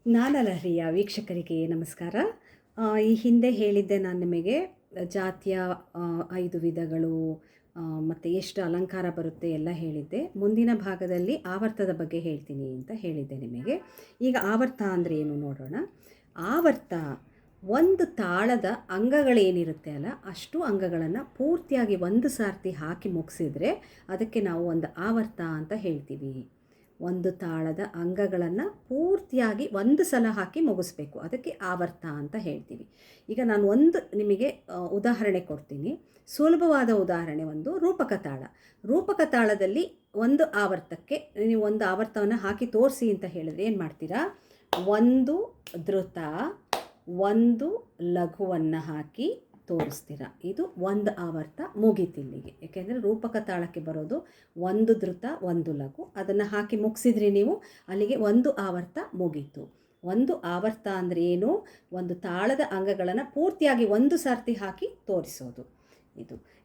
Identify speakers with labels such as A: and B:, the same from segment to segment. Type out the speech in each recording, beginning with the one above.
A: ನಾನಲಹರಿಯ ವೀಕ್ಷಕರಿಗೆ ನಮಸ್ಕಾರ. ಈ ಹಿಂದೆ ಹೇಳಿದ್ದೆ ನಾನು ನಿಮಗೆ ಜಾತಿಯ 5 ವಿಧಗಳು ಮತ್ತು ಎಷ್ಟು ಅಲಂಕಾರ ಬರುತ್ತೆ ಎಲ್ಲ ಹೇಳಿದ್ದೆ. ಮುಂದಿನ ಭಾಗದಲ್ಲಿ ಆವರ್ತದ ಬಗ್ಗೆ ಹೇಳ್ತೀನಿ ಅಂತ ಹೇಳಿದ್ದೆ ನಿಮಗೆ. ಈಗ ಆವರ್ತ ಅಂದರೆ ಏನು ನೋಡೋಣ. ಆವರ್ತ ಒಂದು ತಾಳದ ಅಂಗಗಳೇನಿರುತ್ತೆ ಅಲ್ಲ, ಅಷ್ಟು ಅಂಗಗಳನ್ನು ಪೂರ್ತಿಯಾಗಿ ಒಂದು ಸಾರ್ತಿ ಹಾಕಿ ಮುಗಿಸಿದ್ರೆ ಅದಕ್ಕೆ ನಾವು ಒಂದು ಆವರ್ತ ಅಂತ ಹೇಳ್ತೀವಿ. ಒಂದು ತಾಳದ ಅಂಗಗಳನ್ನು ಪೂರ್ತಿಯಾಗಿ ಒಂದು ಸಲ ಹಾಕಿ ಮುಗಿಸ್ಬೇಕು, ಅದಕ್ಕೆ ಆವರ್ತ ಅಂತ ಹೇಳ್ತೀವಿ. ಈಗ ನಾನು ಒಂದು ನಿಮಗೆ ಉದಾಹರಣೆ ಕೊಡ್ತೀನಿ. ಸುಲಭವಾದ ಉದಾಹರಣೆ ಒಂದು ರೂಪಕ ತಾಳ. ರೂಪಕ ತಾಳದಲ್ಲಿ ಒಂದು ಆವರ್ತಕ್ಕೆ ನೀವು ಒಂದು ಆವರ್ತವನ್ನು ಹಾಕಿ ತೋರಿಸಿ ಅಂತ ಹೇಳಿದ್ರೆ ಏನು ಮಾಡ್ತೀರಾ? ಒಂದು ಧೃತ, ಒಂದು ಲಘುವನ್ನು ಹಾಕಿ ತೋರಿಸ್ತೀರ. ಇದು ಒಂದು ಆವರ್ತ ಮುಗೀತಿಲ್ಲಿಗೆ. ಏಕೆಂದರೆ ರೂಪಕ ತಾಳಕ್ಕೆ ಬರೋದು ಒಂದು ಧೃತ ಒಂದು ಲಘು, ಅದನ್ನು ಹಾಕಿ ಮುಗಿಸಿದ್ರಿ ನೀವು, ಅಲ್ಲಿಗೆ ಒಂದು ಆವರ್ತ ಮುಗೀತು. ಒಂದು ಆವರ್ತ ಅಂದರೆ ಏನು? ಒಂದು ತಾಳದ ಅಂಗಗಳನ್ನು ಪೂರ್ತಿಯಾಗಿ ಒಂದು ಸಾರ್ತಿ ಹಾಕಿ ತೋರಿಸೋದು.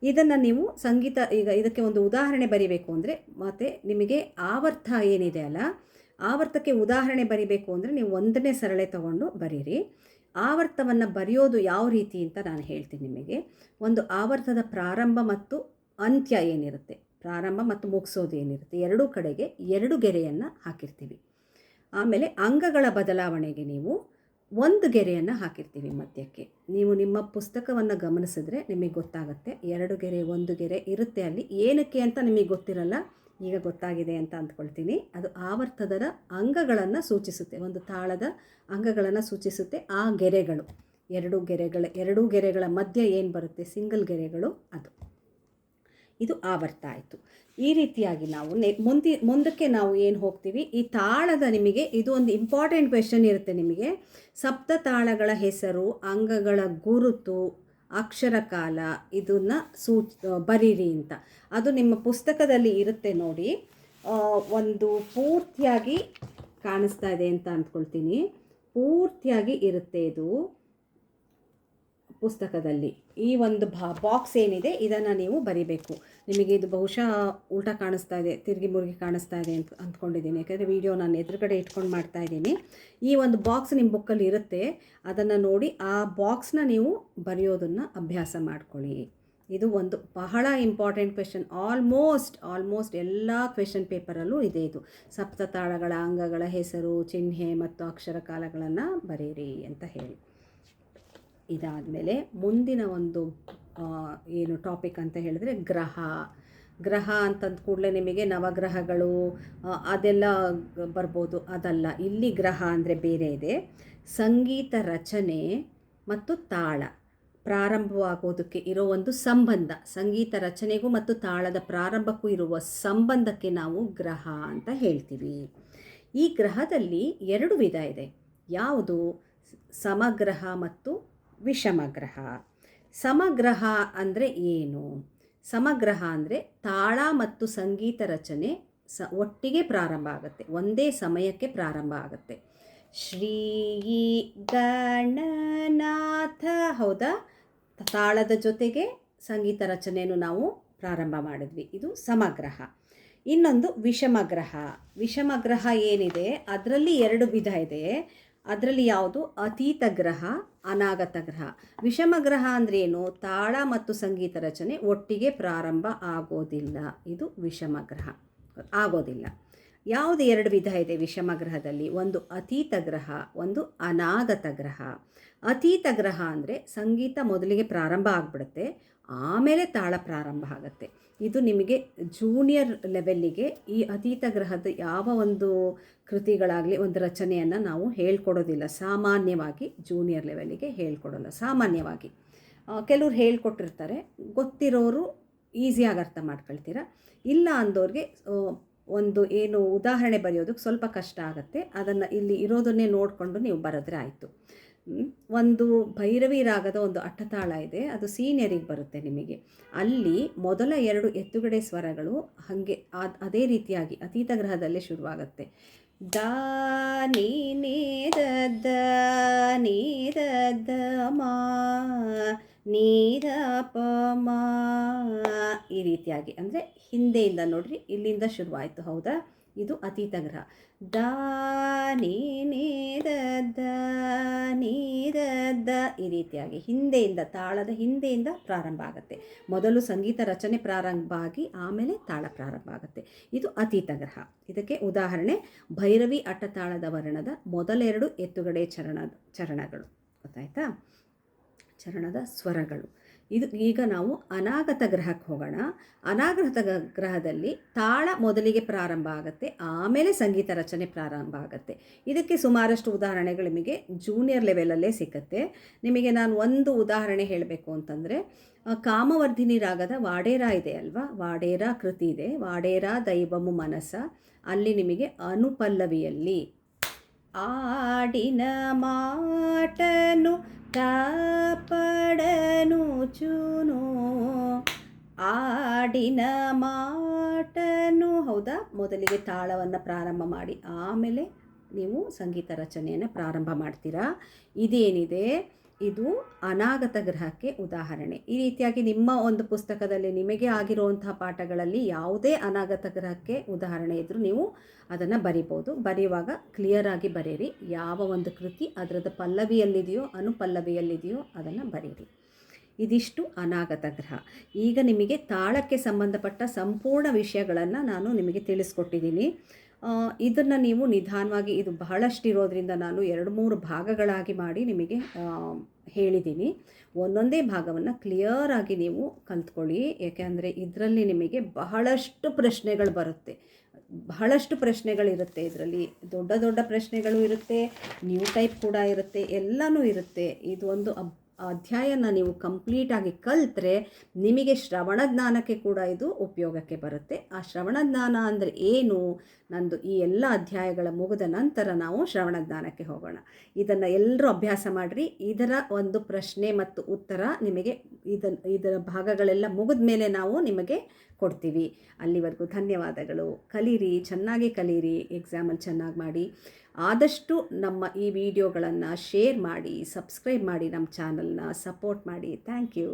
A: ಇದನ್ನು ನೀವು ಸಂಗೀತ, ಈಗ ಇದಕ್ಕೆ ಒಂದು ಉದಾಹರಣೆ ಬರಿಬೇಕು ಅಂದರೆ, ಮತ್ತು ನಿಮಗೆ ಆವರ್ತ ಏನಿದೆ ಅಲ್ಲ, ಆವರ್ತಕ್ಕೆ ಉದಾಹರಣೆ ಬರಿಬೇಕು ಅಂದರೆ ನೀವು ಒಂದನೇ ಸರಳೆ ತಗೊಂಡು ಬರೀರಿ. ಆವರ್ತವನ್ನು ಬರೆಯೋದು ಯಾವ ರೀತಿ ಅಂತ ನಾನು ಹೇಳ್ತೀನಿ ನಿಮಗೆ. ಒಂದು ಆವರ್ತದ ಪ್ರಾರಂಭ ಮತ್ತು ಅಂತ್ಯ ಏನಿರುತ್ತೆ, ಪ್ರಾರಂಭ ಮತ್ತು ಮುಗಿಸೋದು ಏನಿರುತ್ತೆ, ಎರಡೂ ಕಡೆಗೆ 2 ಗೆರೆಯನ್ನು ಹಾಕಿರ್ತೀವಿ. ಆಮೇಲೆ ಅಂಗಗಳ ಬದಲಾವಣೆಗೆ ನೀವು 1 ಗೆರೆಯನ್ನು ಹಾಕಿರ್ತೀವಿ ಮಧ್ಯಕ್ಕೆ. ನೀವು ನಿಮ್ಮ ಪುಸ್ತಕವನ್ನು ಗಮನಿಸಿದ್ರೆ ನಿಮಗೆ ಗೊತ್ತಾಗುತ್ತೆ, 2 ಗೆರೆ 1 ಗೆರೆ ಇರುತ್ತೆ ಅಲ್ಲಿ. ಏನಕ್ಕೆ ಅಂತ ನಿಮಗೆ ಗೊತ್ತಿರಲ್ಲ, ಈಗ ಗೊತ್ತಾಗಿದೆ ಅಂತ ಅಂದ್ಕೊಳ್ತೀನಿ. ಅದು ಆವರ್ತದ ಅಂಗಗಳನ್ನು ಸೂಚಿಸುತ್ತೆ, ಒಂದು ತಾಳದ ಅಂಗಗಳನ್ನು ಸೂಚಿಸುತ್ತೆ. ಆ ಗೆರೆಗಳು, 2 ಗೆರೆಗಳ ಮಧ್ಯೆ ಏನು ಬರುತ್ತೆ, ಸಿಂಗಲ್ ಗೆರೆಗಳು, ಇದು ಆವರ್ತ ಆಯಿತು. ಈ ರೀತಿಯಾಗಿ ನಾವು ಮುಂದಕ್ಕೆ ನಾವು ಏನು ಹೋಗ್ತೀವಿ, ಈ ತಾಳದ, ನಿಮಗೆ ಇದು ಒಂದು ಇಂಪಾರ್ಟೆಂಟ್ ಕ್ವೆಶನ್ ಇರುತ್ತೆ ನಿಮಗೆ. ಸಪ್ತ ತಾಳಗಳ ಹೆಸರು, ಅಂಗಗಳ ಗುರುತು, ಅಕ್ಷರಕಾಲ, ಇದನ್ನು ಬರೀರಿ ಅಂತ. ಅದು ನಿಮ್ಮ ಪುಸ್ತಕದಲ್ಲಿ ಇರುತ್ತೆ ನೋಡಿ. ಒಂದು ಪೂರ್ತಿಯಾಗಿ ಕಾಣಿಸ್ತಾ ಇದೆ ಅಂತ ಅಂದ್ಕೊಳ್ತೀನಿ. ಪೂರ್ತಿಯಾಗಿ ಇರುತ್ತೆ ಇದು ಪುಸ್ತಕದಲ್ಲಿ. ಈ ಒಂದು ಬಾಕ್ಸ್ ಏನಿದೆ ಇದನ್ನು ನೀವು ಬರಿಬೇಕು. ನಿಮಗೆ ಇದು ಬಹುಶಃ ಉಲ್ಟಾ ಕಾಣಿಸ್ತಾ ಇದೆ, ತಿರುಗಿ ಮುರುಗಿ ಕಾಣಿಸ್ತಾ ಇದೆ ಅಂತ ಅಂದ್ಕೊಂಡಿದ್ದೀನಿ, ಯಾಕೆಂದರೆ ವಿಡಿಯೋ ನಾನು ಎದುರುಗಡೆ ಇಟ್ಕೊಂಡು ಮಾಡ್ತಾ ಇದ್ದೀನಿ. ಈ ಒಂದು ಬಾಕ್ಸ್ ನಿಮ್ಮ ಬುಕ್ಕಲ್ಲಿ ಇರುತ್ತೆ, ಅದನ್ನು ನೋಡಿ ಆ ಬಾಕ್ಸ್ನ ನೀವು ಬರೆಯೋದನ್ನು ಅಭ್ಯಾಸ ಮಾಡ್ಕೊಳ್ಳಿ. ಇದು ಒಂದು ಬಹಳ ಇಂಪಾರ್ಟೆಂಟ್ ಕ್ವೆಶನ್. ಆಲ್ಮೋಸ್ಟ್ ಎಲ್ಲ ಕ್ವೆಶನ್ ಪೇಪರಲ್ಲೂ ಇದೆ ಇದು. ಸಪ್ತತಾಳಗಳ ಅಂಗಗಳ ಹೆಸರು, ಚಿಹ್ನೆ ಮತ್ತು ಅಕ್ಷರ ಕಾಲಗಳನ್ನು ಬರೀರಿ ಅಂತ ಹೇಳಿ. ಇದಾದಮೇಲೆ ಮುಂದಿನ ಒಂದು ಏನು ಟಾಪಿಕ್ ಅಂತ ಹೇಳಿದ್ರೆ ಗ್ರಹ ಅಂತಂದ ಕೂಡಲೇ ನಿಮಗೆ ನವಗ್ರಹಗಳು ಅದೆಲ್ಲ ಬರ್ಬೋದು, ಅದಲ್ಲ. ಇಲ್ಲಿ ಗ್ರಹ ಅಂದರೆ ಬೇರೆ ಇದೆ. ಸಂಗೀತ ರಚನೆ ಮತ್ತು ತಾಳ ಪ್ರಾರಂಭವಾಗೋದಕ್ಕೆ ಇರೋ ಒಂದು ಸಂಬಂಧ, ಸಂಗೀತ ರಚನೆಗೂ ಮತ್ತು ತಾಳದ ಪ್ರಾರಂಭಕ್ಕೂ ಇರುವ ಸಂಬಂಧಕ್ಕೆ ನಾವು ಗ್ರಹ ಅಂತ ಹೇಳ್ತೀವಿ. ಈ ಗ್ರಹದಲ್ಲಿ 2 ವಿಧ ಇದೆ. ಯಾವುದು? ಸಮಗ್ರಹ ಮತ್ತು ವಿಷಮಗ್ರಹ. ಸಮಗ್ರಹ ಅಂದರೆ ಏನು? ಸಮಗ್ರಹ ಅಂದರೆ ತಾಳ ಮತ್ತು ಸಂಗೀತ ರಚನೆ ಒಟ್ಟಿಗೆ ಪ್ರಾರಂಭ ಆಗುತ್ತೆ, ಒಂದೇ ಸಮಯಕ್ಕೆ ಪ್ರಾರಂಭ ಆಗುತ್ತೆ. ಶ್ರೀ ಗಣನಾಥ, ಹೌದಾ? ತಾಳದ ಜೊತೆಗೆ ಸಂಗೀತ ರಚನೆಯನ್ನು ನಾವು ಪ್ರಾರಂಭ ಮಾಡಿದ್ವಿ, ಇದು ಸಮಗ್ರಹ. ಇನ್ನೊಂದು ವಿಷಮಗ್ರಹ. ವಿಷಮಗ್ರಹ ಏನಿದೆ ಅದರಲ್ಲಿ 2 ವಿಧ ಇದೆ. ಅದರಲ್ಲಿ ಯಾವುದು? ಅತೀತ ಗ್ರಹ, ಅನಾಗತ ಗ್ರಹ. ವಿಷಮಗ್ರಹ ಅಂದರೆ ಏನು? ತಾಳ ಮತ್ತು ಸಂಗೀತ ರಚನೆ ಒಟ್ಟಿಗೆ ಪ್ರಾರಂಭ ಆಗೋದಿಲ್ಲ, ಇದು ವಿಷಮಗ್ರಹ, ಆಗೋದಿಲ್ಲ. ಯಾವುದು 2 ವಿಧ ಇದೆ ವಿಷಮಗ್ರಹದಲ್ಲಿ? ಒಂದು ಅತೀತ ಗ್ರಹ, ಒಂದು ಅನಾಗತ ಗ್ರಹ. ಅತೀತ ಗ್ರಹ ಅಂದರೆ ಸಂಗೀತ ಮೊದಲಿಗೆ ಪ್ರಾರಂಭ ಆಗಿಬಿಡುತ್ತೆ, ಆಮೇಲೆ ತಾಳ ಪ್ರಾರಂಭ ಆಗುತ್ತೆ. ಇದು ನಿಮಗೆ ಜೂನಿಯರ್ ಲೆವೆಲ್ಲಿಗೆ ಈ ಅತೀತ ಗ್ರಹದ ಯಾವ ಒಂದು ಕೃತಿಗಳಾಗಲಿ, ಒಂದು ರಚನೆಯನ್ನು ನಾವು ಹೇಳ್ಕೊಡೋದಿಲ್ಲ. ಸಾಮಾನ್ಯವಾಗಿ ಜೂನಿಯರ್ ಲೆವೆಲ್ಲಿಗೆ ಹೇಳ್ಕೊಡೋಲ್ಲ. ಸಾಮಾನ್ಯವಾಗಿ ಕೆಲವ್ರು ಹೇಳ್ಕೊಟ್ಟಿರ್ತಾರೆ, ಗೊತ್ತಿರೋರು ಈಸಿಯಾಗಿ ಅರ್ಥ ಮಾಡ್ಕೊಳ್ತೀರ. ಇಲ್ಲ ಅಂದವ್ರಿಗೆ ಒಂದು ಏನು ಉದಾಹರಣೆ ಬರೆಯೋದಕ್ಕೆ ಸ್ವಲ್ಪ ಕಷ್ಟ ಆಗುತ್ತೆ. ಅದನ್ನು ಇಲ್ಲಿ ಇರೋದನ್ನೇ ನೋಡಿಕೊಂಡು ನೀವು ಬರೆದ್ರೆ ಆಯಿತು. ಒಂದು ಭೈರವಿ ರಾಗದ ಒಂದು ಅಟ್ಟತಾಳ ಇದೆ, ಅದು ಸೀನಿಯರಿಗೆ ಬರುತ್ತೆ ನಿಮಗೆ. ಅಲ್ಲಿ ಮೊದಲ 2 ಎತ್ತುಗಡೆ ಸ್ವರಗಳು ಹಾಗೆ ಅದೇ ರೀತಿಯಾಗಿ ಅತೀತ ಗ್ರಹದಲ್ಲೇ ಶುರುವಾಗುತ್ತೆ. ದ ನೀ ನೀ ದ ನೀ ದ ಮಾ ನೀ ದ ಪ ಮಾ, ಈ ರೀತಿಯಾಗಿ. ಅಂದರೆ ಹಿಂದೆಯಿಂದ ನೋಡ್ರಿ, ಇಲ್ಲಿಂದ ಶುರುವಾಯಿತು, ಹೌದಾ? ಇದು ಅತೀತ ಗ್ರಹ. ದ ನೀ ನೀ ದ ದ ಈ ರೀತಿಯಾಗಿ ಹಿಂದೆಯಿಂದ, ತಾಳದ ಹಿಂದೆಯಿಂದ ಪ್ರಾರಂಭ ಆಗುತ್ತೆ. ಮೊದಲು ಸಂಗೀತ ರಚನೆ ಪ್ರಾರಂಭ ಆಗಿ ಆಮೇಲೆ ತಾಳ ಪ್ರಾರಂಭ ಆಗುತ್ತೆ. ಇದು ಅತೀತ ಗ್ರಹ. ಇದಕ್ಕೆ ಉದಾಹರಣೆ ಭೈರವಿ ಅಟ್ಟತಾಳದ ವರ್ಣದ ಮೊದಲೆರಡು ಎತ್ತುಗಡೆ ಚರಣಗಳು. ಗೊತ್ತಾಯ್ತಾ? ಚರಣದ ಸ್ವರಗಳು. ಇದು ಈಗ ನಾವು ಅನಾಗತ ಗ್ರಹಕ್ಕೆ ಹೋಗೋಣ. ಅನಾಗತ ಗ್ರಹದಲ್ಲಿ ತಾಳ ಮೊದಲಿಗೆ ಪ್ರಾರಂಭ ಆಗುತ್ತೆ, ಆಮೇಲೆ ಸಂಗೀತ ರಚನೆ ಪ್ರಾರಂಭ ಆಗುತ್ತೆ. ಇದಕ್ಕೆ ಸುಮಾರಷ್ಟು ಉದಾಹರಣೆಗಳು ನಿಮಗೆ ಜೂನಿಯರ್ ಲೆವೆಲಲ್ಲೇ ಸಿಕ್ಕತ್ತೆ. ನಿಮಗೆ ನಾನು ಒಂದು ಉದಾಹರಣೆ ಹೇಳಬೇಕು ಅಂತಂದರೆ, ಕಾಮವರ್ಧಿನಿ ರಾಗದ ವಾಡೇರ ಇದೆ ಅಲ್ವಾ, ವಾಡೇರ ಕೃತಿ ಇದೆ, ವಾಡೇರ ದೈವಮು ಮನಸ. ಅಲ್ಲಿ ನಿಮಗೆ ಅನುಪಲ್ಲವಿಯಲ್ಲಿ ಆಡಿನ ಮಾಟನು ಕಾಪಡನು ಚೂನು, ಆಡಿನ ಮಾಟನು, ಹೌದಾ? ಮೊದಲಿಗೆ ತಾಳವನ್ನು ಪ್ರಾರಂಭ ಮಾಡಿ ಆಮೇಲೆ ನೀವು ಸಂಗೀತ ರಚನೆಯನ್ನು ಪ್ರಾರಂಭ ಮಾಡ್ತೀರಾ. ಇದೇನಿದೆ ಇದು ಅನಾಗತ ಗ್ರಹಕ್ಕೆ ಉದಾಹರಣೆ. ಈ ರೀತಿಯಾಗಿ ನಿಮ್ಮ ಒಂದು ಪುಸ್ತಕದಲ್ಲಿ ನಿಮಗೆ ಆಗಿರುವಂತಹ ಪಾಠಗಳಲ್ಲಿ ಯಾವುದೇ ಅನಾಗತ ಗ್ರಹಕ್ಕೆ ಉದಾಹರಣೆ ಇದ್ದರೂ ನೀವು ಅದನ್ನು ಬರಿಬೋದು. ಬರೆಯುವಾಗ ಕ್ಲಿಯರಾಗಿ ಬರೀರಿ. ಯಾವ ಒಂದು ಕೃತಿ ಅದರದ್ದು ಪಲ್ಲವಿಯಲ್ಲಿದೆಯೋ ಅನುಪಲ್ಲವಿಯಲ್ಲಿದೆಯೋ ಅದನ್ನು ಬರೀರಿ. ಇದಿಷ್ಟು ಅನಾಗತ ಗ್ರಹ. ಈಗ ನಿಮಗೆ ತಾಳಕ್ಕೆ ಸಂಬಂಧಪಟ್ಟ ಸಂಪೂರ್ಣ ವಿಷಯಗಳನ್ನು ನಾನು ನಿಮಗೆ ತಿಳಿಸ್ಕೊಟ್ಟಿದ್ದೀನಿ. ಇದನ್ನು ನೀವು ನಿಧಾನವಾಗಿ, ಇದು ಬಹಳಷ್ಟು ಇರೋದ್ರಿಂದ ನಾನು 2-3 ಭಾಗಗಳಾಗಿ ಮಾಡಿ ನಿಮಗೆ ಹೇಳಿದ್ದೀನಿ. ಒಂದೊಂದೇ ಭಾಗವನ್ನು ಕ್ಲಿಯರಾಗಿ ನೀವು ಕಲ್ತ್ಕೊಳ್ಳಿ. ಏಕೆಂದರೆ ಇದರಲ್ಲಿ ನಿಮಗೆ ಬಹಳಷ್ಟು ಪ್ರಶ್ನೆಗಳು ಬರುತ್ತೆ, ಬಹಳಷ್ಟು ಪ್ರಶ್ನೆಗಳಿರುತ್ತೆ. ಇದರಲ್ಲಿ ದೊಡ್ಡ ದೊಡ್ಡ ಪ್ರಶ್ನೆಗಳು ಇರುತ್ತೆ, ನ್ಯೂ ಟೈಪ್ ಕೂಡ ಇರುತ್ತೆ, ಎಲ್ಲನೂ ಇರುತ್ತೆ. ಇದು ಒಂದು ಅಧ್ಯಾಯನ ನೀವು ಕಂಪ್ಲೀಟಾಗಿ ಕಲಿತ್ರೆ ನಿಮಗೆ ಶ್ರವಣ ಜ್ಞಾನಕ್ಕೆ ಕೂಡ ಇದು ಉಪಯೋಗಕ್ಕೆ ಬರುತ್ತೆ. ಆ ಶ್ರವಣ ಜ್ಞಾನ ಅಂದರೆ ಏನು? ನಂದು ಈ ಎಲ್ಲ ಅಧ್ಯಾಯಗಳ ಮುಗಿದ ನಂತರ ನಾವು ಶ್ರವಣ ಜ್ಞಾನಕ್ಕೆ ಹೋಗೋಣ. ಇದನ್ನು ಎಲ್ಲರೂ ಅಭ್ಯಾಸ ಮಾಡಿರಿ. ಇದರ ಒಂದು ಪ್ರಶ್ನೆ ಮತ್ತು ಉತ್ತರ ನಿಮಗೆ ಇದರ ಭಾಗಗಳೆಲ್ಲ ಮುಗಿದ ಮೇಲೆ ನಾವು ನಿಮಗೆ ಕೊಡ್ತೀವಿ. ಅಲ್ಲಿವರೆಗೂ ಧನ್ಯವಾದಗಳು. ಕಲೀರಿ, ಚೆನ್ನಾಗಿ ಕಲೀರಿ, ಎಕ್ಸಾಮಲ್ಲಿ ಚೆನ್ನಾಗಿ ಮಾಡಿ. ಆದಷ್ಟು ನಮ್ಮ ಈ ವಿಡಿಯೋಗಳನ್ನು ಶೇರ್ ಮಾಡಿ, ಸಬ್ಸ್ಕ್ರೈಬ್ ಮಾಡಿ, ನಮ್ಮ ಚಾನಲ್ನ ಸಪೋರ್ಟ್ ಮಾಡಿ. Thank you.